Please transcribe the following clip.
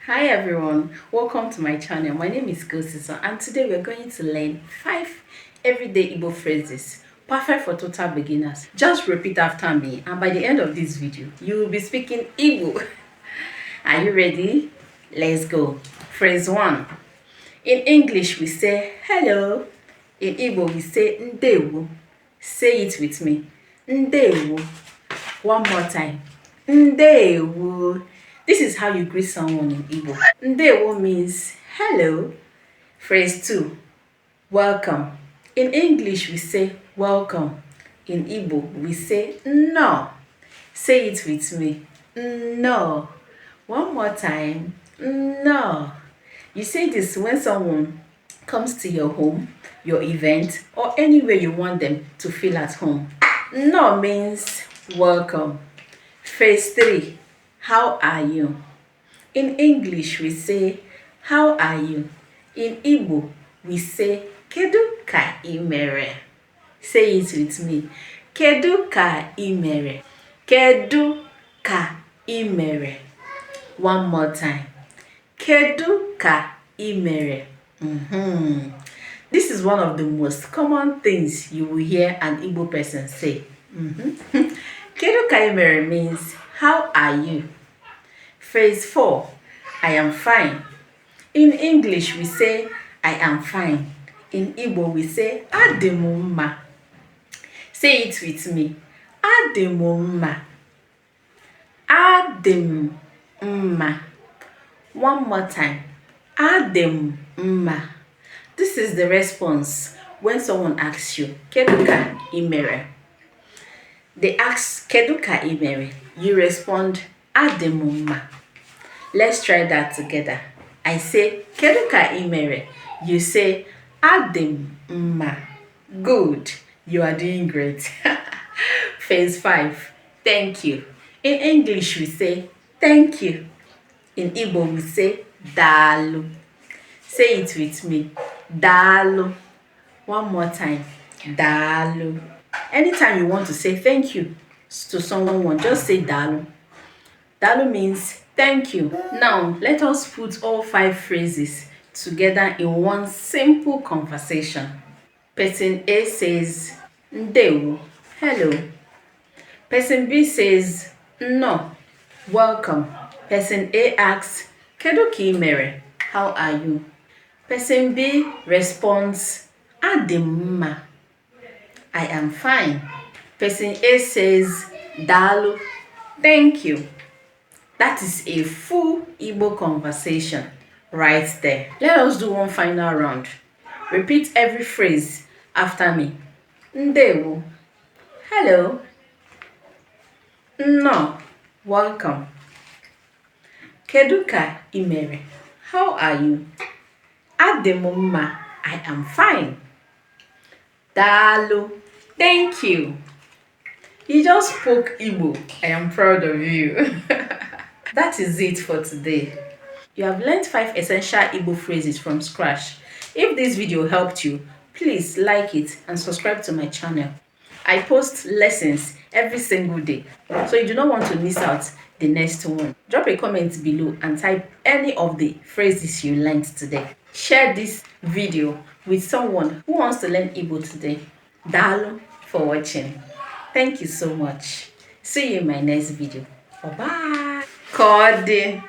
Hi everyone, welcome to my channel. My name is Gosisa and today we're going to learn 5 everyday Igbo phrases perfect for total beginners. Just repeat after me and by the end of this video, you will be speaking Igbo. Are you ready? Let's go. Phrase 1. In English we say hello. In Igbo we say ndewo. Say it with me. Ndewo. One more time. Ndewo. This is how you greet someone in Igbo. Ndewo means hello. Phrase 2. Welcome. In English we say welcome. In Igbo we say no. Say it with me. No. One more time. No. You say this when someone comes to your home, your event, or anywhere you want them to feel at home. No means welcome. Phrase 3. How are you? In English we say how are you? In Igbo we say kedu ka ị mere? Say it with me. Kedu ka ị mere? Kedu ka ị mere? One more time. Kedu ka ị mere? This is one of the most common things you will hear an Igbo person say. Kedu ka ị mere means how are you? Phrase 4. I am fine. In English we say I am fine. In Igbo we say adị m mma. Say it with me. Adị m mma. Adị m mma. One more time. Adị m mma. This is the response when someone asks you, kedu ka ị mere? They ask, kedu ka ị mere? You respond, adị m mma. Let's try that together. I say, kedu ka ị mere? You say, adị m mma. Good. You are doing great. Phase 5. Thank you. In English we say, thank you. In Igbo we say, daalụ. Say it with me. Daalụ. One more time. Daalụ. Anytime you want to say thank you to someone, just say daalụ. Daalụ means thank you. Now, let us put all 5 phrases together in one simple conversation. Person A says, ndewo, hello. Person B says, no, welcome. Person A asks, kedu ka ị mere? How are you? Person B responds, adị m mma. I am fine. Person A says, daalụ, thank you. That is a full Igbo conversation right there. Let us do one final round. Repeat every phrase after me. Ndewo, hello. No, welcome. Kedu ka ị mere? How are you? Adị m mma. I am fine. Daalụ, thank you. You just spoke Igbo. I am proud of you. That is it for today. You have learned 5 essential Igbo phrases from scratch. If this video helped you, please like it and subscribe to my channel. I post lessons every single day, so you do not want to miss out the next one. Drop a comment below and type any of the phrases you learned today. Share this video with someone who wants to learn Igbo today. Daalụ for watching. Thank you so much. See you in my next video. Bye bye. Ka ọ dị.